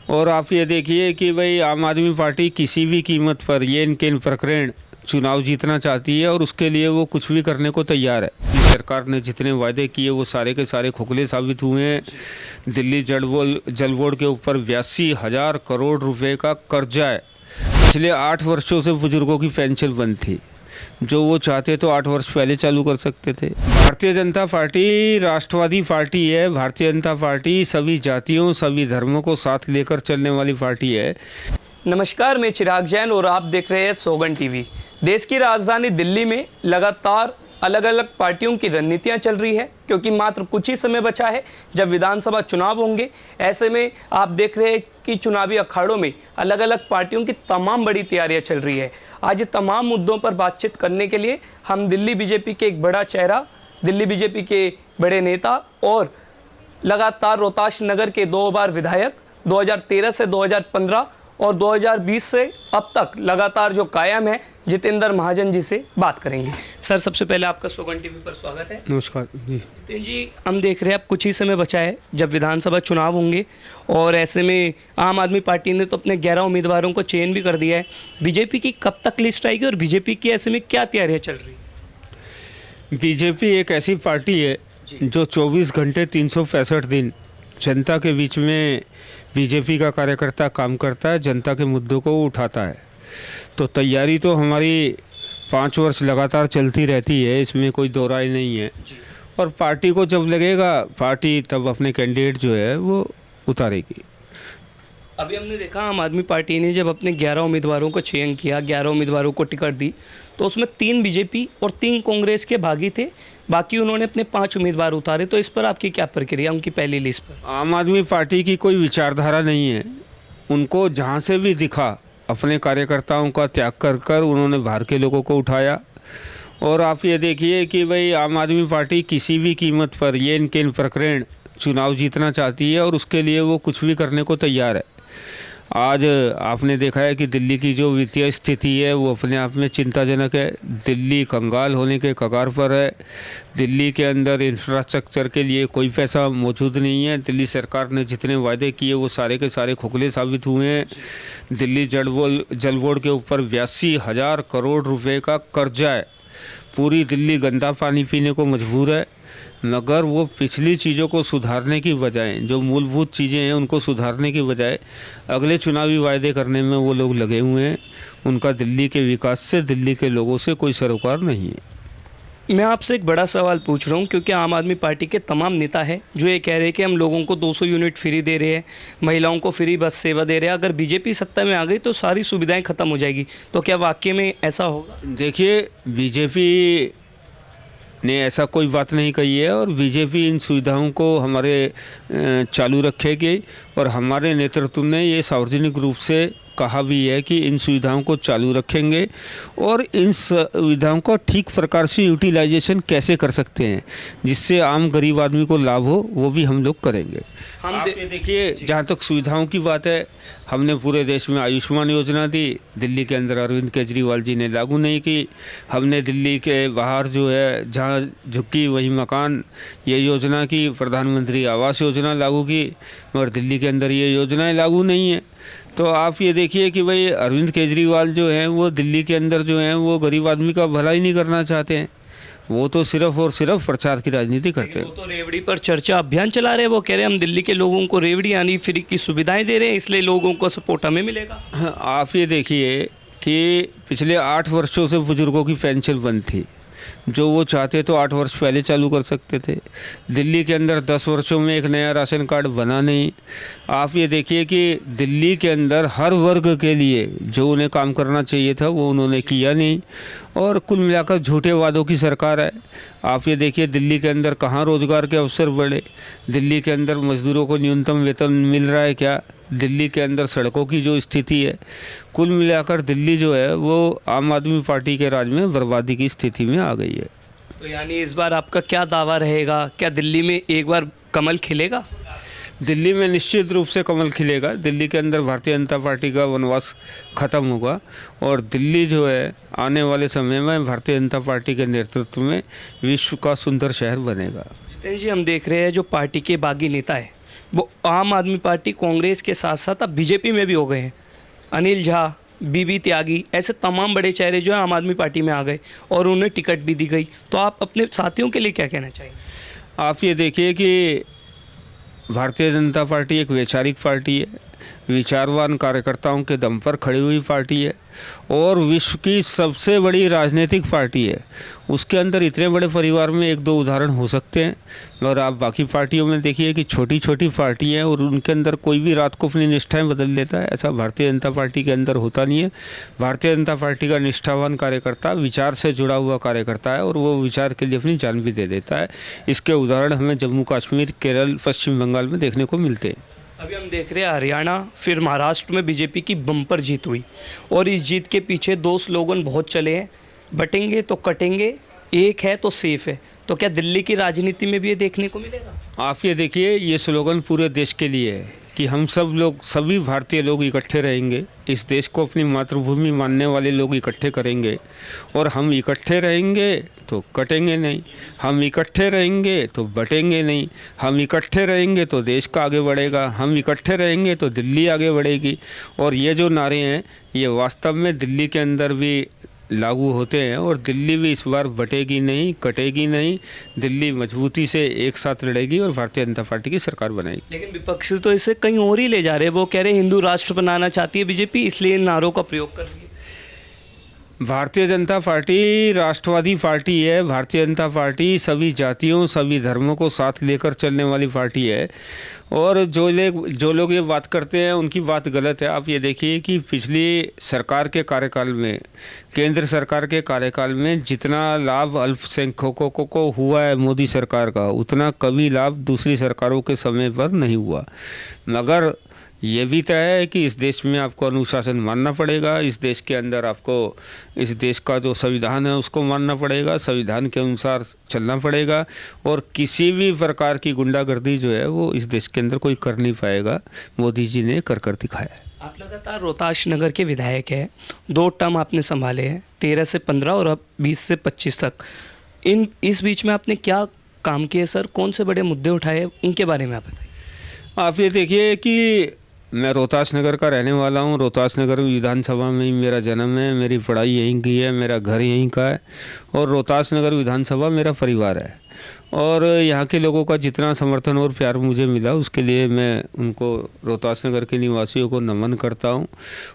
और आप ये देखिए कि भाई आम आदमी पार्टी किसी भी कीमत पर ये इनके इन प्रकरण चुनाव जीतना चाहती है और उसके लिए वो कुछ भी करने को तैयार है। सरकार ने जितने वायदे किए वो सारे के सारे खोखले साबित हुए हैं। दिल्ली जल बोर्ड के ऊपर 82,000 करोड़ रुपए का कर्जा है। पिछले 8 वर्षों से बुजुर्गों की पेंशन बंद थी, जो वो चाहते तो 8 वर्ष पहले चालू कर सकते थे। भारतीय जनता पार्टी राष्ट्रवादी पार्टी है। भारतीय जनता पार्टी सभी जातियों सभी धर्मों को साथ लेकर चलने वाली पार्टी है। नमस्कार, मैं चिराग जैन और आप देख रहे हैं सोगन टीवी। देश की राजधानी दिल्ली में लगातार अलग अलग पार्टियों की रणनीतियां चल रही है, क्योंकि मात्र कुछ ही समय बचा है जब विधानसभा चुनाव होंगे। ऐसे में आप देख रहे हैं कि चुनावी अखाड़ों में अलग अलग पार्टियों की तमाम बड़ी तैयारियां चल रही है। आज तमाम मुद्दों पर बातचीत करने के लिए हम दिल्ली बीजेपी के एक बड़ा चेहरा, दिल्ली बीजेपी के बड़े नेता और लगातार रोहतास नगर के 2 बार विधायक, 2013 से 2015 और 2020 से अब तक लगातार जो कायम है, जितेंद्र महाजन जी से बात करेंगे। सर, सबसे पहले आपका सोगन टीवी पर स्वागत है। नमस्कार जी। जितेंद्र जी, हम देख रहे हैं अब कुछ ही समय बचा है जब विधानसभा चुनाव होंगे और ऐसे में आम आदमी पार्टी ने तो अपने 11 उम्मीदवारों को चयन भी कर दिया है। बीजेपी की कब तक लिस्ट आएगी और बीजेपी की ऐसे में क्या तैयारियाँ चल रही है? बीजेपी एक ऐसी पार्टी है जो 24 घंटे 365 दिन जनता के बीच में बीजेपी का कार्यकर्ता काम करता है, जनता के मुद्दों को उठाता है। तो तैयारी तो हमारी 5 वर्ष लगातार चलती रहती है, इसमें कोई दो राय नहीं है। और पार्टी को जब लगेगा, पार्टी तब अपने कैंडिडेट जो है वो उतारेगी। अभी हमने देखा आम आदमी पार्टी ने जब अपने 11 उम्मीदवारों को चयन किया, 11 उम्मीदवारों को टिकट दी, तो उसमें 3 बीजेपी और 3 कांग्रेस के भागी थे। बाकी उन्होंने अपने 5 उम्मीदवार उतारे। तो इस पर आपकी क्या प्रक्रिया उनकी पहली लिस्ट पर? आम आदमी पार्टी की कोई विचारधारा नहीं है। उनको जहाँ से भी दिखा अपने कार्यकर्ताओं का त्याग कर कर उन्होंने बाहर के लोगों को उठाया। और आप ये देखिए कि भाई आम आदमी पार्टी किसी भी कीमत पर ये इनके इन प्रकरण चुनाव जीतना चाहती है और उसके लिए वो कुछ भी करने को तैयार है। आज आपने देखा है कि दिल्ली की जो वित्तीय स्थिति है वो अपने आप में चिंताजनक है। दिल्ली कंगाल होने के कगार पर है। दिल्ली के अंदर इंफ्रास्ट्रक्चर के लिए कोई पैसा मौजूद नहीं है। दिल्ली सरकार ने जितने वायदे किए वो सारे के सारे खोखले साबित हुए हैं। दिल्ली जल बोर्ड के ऊपर 82,000 करोड़ रुपए का कर्जा है। पूरी दिल्ली गंदा पानी पीने को मजबूर है। मगर वो पिछली चीज़ों को सुधारने की बजाय, जो मूलभूत चीज़ें हैं उनको सुधारने की बजाय अगले चुनावी वायदे करने में वो लोग लगे हुए हैं। उनका दिल्ली के विकास से, दिल्ली के लोगों से कोई सरोकार नहीं है। मैं आपसे एक बड़ा सवाल पूछ रहा हूँ, क्योंकि आम आदमी पार्टी के तमाम नेता हैं जो ये कह रहे हैं कि हम लोगों को 200 यूनिट फ्री दे रहे हैं, महिलाओं को फ्री बस सेवा दे रहे हैं। अगर बीजेपी सत्ता में आ गई तो सारी सुविधाएं खत्म हो जाएगी। तो क्या वाकई में ऐसा होगा? देखिए, बीजेपी ने ऐसा कोई बात नहीं कही है और बीजेपी इन सुविधाओं को हमारे चालू रखेगी। और हमारे नेतृत्व ने ये सार्वजनिक रूप से कहा भी है कि इन सुविधाओं को चालू रखेंगे और इन सुविधाओं का ठीक प्रकार से यूटिलाइजेशन कैसे कर सकते हैं जिससे आम गरीब आदमी को लाभ हो, वो भी हम लोग करेंगे। आप ये देखिए, जहाँ तक सुविधाओं की बात है, हमने पूरे देश में आयुष्मान योजना दी। दिल्ली के अंदर अरविंद केजरीवाल जी ने लागू नहीं की। हमने दिल्ली के बाहर जो है, जहाँ झुग्गी वही मकान, ये योजना की, प्रधानमंत्री आवास योजना लागू की, मगर दिल्ली के अंदर ये योजनाएं लागू नहीं है। तो आप ये देखिए कि भाई अरविंद केजरीवाल जो हैं वो दिल्ली के अंदर जो हैं वो गरीब आदमी का भला ही नहीं करना चाहते हैं। वो तो सिर्फ और सिर्फ प्रचार की राजनीति करते हैं। वो तो रेवड़ी पर चर्चा अभियान चला रहे हैं। वो कह रहे हैं हम दिल्ली के लोगों को रेवड़ी यानी फ्री की सुविधाएं दे रहे हैं, इसलिए लोगों को सपोर्ट हमें मिलेगा। आप ये देखिए कि पिछले 8 वर्षों से बुजुर्गों की पेंशन बंद थी, जो वो चाहते तो 8 वर्ष पहले चालू कर सकते थे। दिल्ली के अंदर 10 वर्षों में एक नया राशन कार्ड बना नहीं। आप ये देखिए कि दिल्ली के अंदर हर वर्ग के लिए जो उन्हें काम करना चाहिए था वो उन्होंने किया नहीं। और कुल मिलाकर झूठे वादों की सरकार है। आप ये देखिए, दिल्ली के अंदर कहाँ रोज़गार के अवसर बढ़े? दिल्ली के अंदर मज़दूरों को न्यूनतम वेतन मिल रहा है क्या? दिल्ली के अंदर सड़कों की जो स्थिति है, कुल मिलाकर दिल्ली जो है वो आम आदमी पार्टी के राज में बर्बादी की स्थिति में आ गई है। तो यानी इस बार आपका क्या दावा रहेगा? क्या दिल्ली में एक बार कमल खिलेगा? दिल्ली में निश्चित रूप से कमल खिलेगा। दिल्ली के अंदर भारतीय जनता पार्टी का वनवास खत्म होगा और दिल्ली जो है आने वाले समय में भारतीय जनता पार्टी के नेतृत्व में विश्व का सुंदर शहर बनेगा। जितेंद्र जी, हम देख रहे हैं जो पार्टी के बागी नेता है वो आम आदमी पार्टी, कांग्रेस के साथ साथ अब बीजेपी में भी हो गए हैं। अनिल झा, बीबी त्यागी, ऐसे तमाम बड़े चेहरे जो है आम आदमी पार्टी में आ गए और उन्हें टिकट भी दी गई। तो आप अपने साथियों के लिए क्या कहना चाहेंगे? आप ये देखिए कि भारतीय जनता पार्टी एक वैचारिक पार्टी है, विचारवान कार्यकर्ताओं के दम पर खड़ी हुई पार्टी है और विश्व की सबसे बड़ी राजनीतिक पार्टी है। उसके अंदर इतने बड़े परिवार में एक दो उदाहरण हो सकते हैं, और आप बाकी पार्टियों में देखिए कि छोटी छोटी पार्टी हैं और उनके अंदर कोई भी रात को अपनी निष्ठाएं बदल लेता है। ऐसा भारतीय जनता पार्टी के अंदर होता नहीं है। भारतीय जनता पार्टी का निष्ठावान कार्यकर्ता विचार से जुड़ा हुआ कार्यकर्ता है और वो विचार के लिए अपनी जान भी दे देता है। इसके उदाहरण हमें जम्मू कश्मीर, केरल, पश्चिम बंगाल में देखने को मिलते हैं। अभी हम देख रहे हैं हरियाणा फिर महाराष्ट्र में बीजेपी की बम्पर जीत हुई और इस जीत के पीछे दो स्लोगन बहुत चले हैं, बटेंगे तो कटेंगे, एक है तो सेफ है। तो क्या दिल्ली की राजनीति में भी ये देखने को मिलेगा? आप ये देखिए, ये स्लोगन पूरे देश के लिए है कि हम सब लोग, सभी भारतीय लोग इकट्ठे रहेंगे, इस देश को अपनी मातृभूमि मानने वाले लोग इकट्ठे करेंगे और हम इकट्ठे रहेंगे तो कटेंगे नहीं, हम इकट्ठे रहेंगे तो बटेंगे नहीं, हम इकट्ठे रहेंगे तो देश का आगे बढ़ेगा, हम इकट्ठे रहेंगे तो दिल्ली आगे बढ़ेगी। और ये जो नारे हैं ये वास्तव में दिल्ली के अंदर भी लागू होते हैं और दिल्ली भी इस बार बटेगी नहीं, कटेगी नहीं। दिल्ली मजबूती से एक साथ लड़ेगी और भारतीय जनता पार्टी की सरकार बनेगी। लेकिन विपक्ष तो इसे कहीं और ही ले जा रहे हैं। वो कह रहे हैं हिंदू राष्ट्र बनाना चाहती है बीजेपी, इसलिए इन नारों का प्रयोग कर रही है। भारतीय जनता पार्टी राष्ट्रवादी पार्टी है। भारतीय जनता पार्टी सभी जातियों, सभी धर्मों को साथ लेकर चलने वाली पार्टी है और जो लोग ये बात करते हैं उनकी बात गलत है। आप ये देखिए कि पिछली सरकार के कार्यकाल में, केंद्र सरकार के कार्यकाल में जितना लाभ अल्पसंख्यकों को हुआ है मोदी सरकार का, उतना कभी लाभ दूसरी सरकारों के समय पर नहीं हुआ। मगर ये भी तय है कि इस देश में आपको अनुशासन मानना पड़ेगा, इस देश के अंदर आपको इस देश का जो संविधान है उसको मानना पड़ेगा, संविधान के अनुसार चलना पड़ेगा और किसी भी प्रकार की गुंडागर्दी जो है वो इस देश के अंदर कोई कर नहीं पाएगा। मोदी जी ने कर दिखाया है। आप लगातार रोहतास नगर के विधायक हैं, 2 टर्म आपने संभाले हैं, 13 से 15 और अब 20 से 25 तक। इस बीच में आपने क्या काम किए सर? कौन से बड़े मुद्दे उठाए, उनके बारे में आप बताइए। आप ये देखिए कि मैं रोहतास नगर का रहने वाला हूँ। रोहतास नगर विधानसभा में ही मेरा जन्म है, मेरी पढ़ाई यहीं की है, मेरा घर यहीं का है और रोहतास नगर विधानसभा मेरा परिवार है। और यहाँ के लोगों का जितना समर्थन और प्यार मुझे मिला उसके लिए मैं उनको, रोहतास नगर के निवासियों को नमन करता हूँ।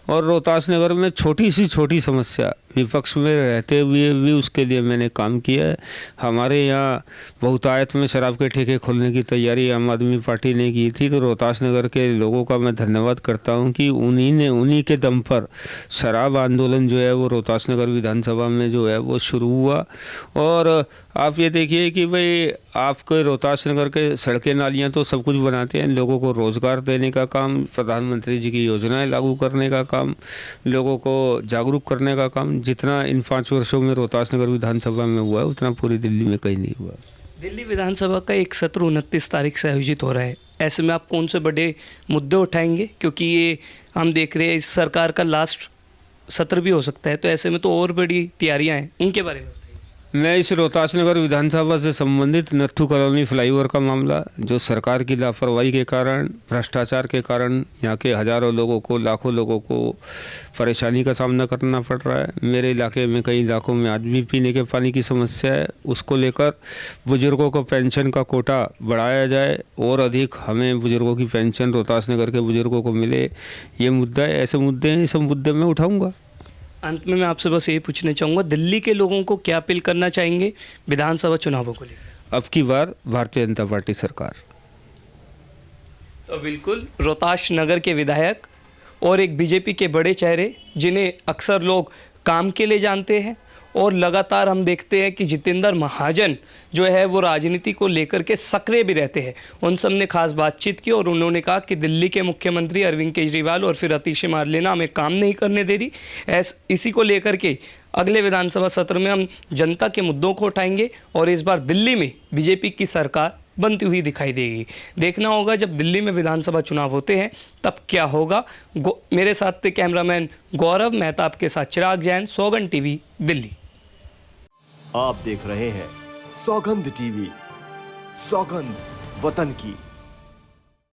और रोहतास नगर में छोटी सी छोटी समस्या विपक्ष में रहते हुए भी उसके लिए मैंने काम किया है। हमारे यहाँ बहुतायत में शराब के ठेके खोलने की तैयारी आम आदमी पार्टी ने की थी, तो रोहतास नगर के लोगों का मैं धन्यवाद करता हूँ कि उन्हीं के दम पर शराब आंदोलन जो है वो रोहतास नगर विधानसभा में जो है वो शुरू हुआ। और आप ये देखिए कि भाई आपके रोहतास नगर के सड़कें नालियाँ तो सब कुछ बनाते हैं, लोगों को रोज़गार देने का काम, प्रधानमंत्री जी की योजनाएं लागू करने का काम, लोगों को जागरूक करने का काम, जितना इन 5 वर्षों में रोहतास नगर विधानसभा में हुआ है उतना पूरी दिल्ली में कहीं नहीं हुआ। दिल्ली विधानसभा का एक सत्र 29 तारीख से आयोजित हो रहा है। ऐसे में आप कौन से बड़े मुद्दे उठाएंगे? क्योंकि ये हम देख रहे हैं इस सरकार का लास्ट सत्र भी हो सकता है, तो ऐसे में तो और बड़ी तैयारियां हैं, उनके बारे में बताइए। मैं इस रोहतास नगर विधानसभा से संबंधित नत्थू कॉलोनी फ्लाईओवर का मामला, जो सरकार की लापरवाही के कारण, भ्रष्टाचार के कारण यहाँ के हज़ारों लोगों को, लाखों लोगों को परेशानी का सामना करना पड़ रहा है। मेरे इलाके में कई इलाकों में आज भी पीने के पानी की समस्या है। उसको लेकर बुजुर्गों को पेंशन का कोटा बढ़ाया जाए और अधिक हमें बुजुर्गों की पेंशन रोहतास नगर के बुजुर्गों को मिले, ये मुद्दा है। ऐसे मुद्दे हैं, सब मुद्दे मैं उठाऊँगा। अंत में मैं आपसे बस यही पूछना चाहूँगा, दिल्ली के लोगों को क्या अपील करना चाहेंगे विधानसभा चुनावों को लेकर? अब की बार भारतीय जनता पार्टी सरकार। तो बिल्कुल रोहतास नगर के विधायक और एक बीजेपी के बड़े चेहरे जिन्हें अक्सर लोग काम के लिए जानते हैं और लगातार हम देखते हैं कि जितेंद्र महाजन जो है वो राजनीति को लेकर के सक्रिय भी रहते हैं, उन सब ने खास बातचीत की और उन्होंने कहा कि दिल्ली के मुख्यमंत्री अरविंद केजरीवाल और फिर अतिशी मार्लेना हमें काम नहीं करने दे रही। इसी को लेकर के अगले विधानसभा सत्र में हम जनता के मुद्दों को उठाएंगे और इस बार दिल्ली में बीजेपी की सरकार बनती हुई दिखाई देगी। देखना होगा जब दिल्ली में विधानसभा चुनाव होते हैं तब क्या होगा। मेरे साथ थे कैमरामैन गौरव मेहता के साथ चिराग जैन, सौगंध टीवी, दिल्ली। आप देख रहे हैं सौगंध टीवी, सौगंध वतन की।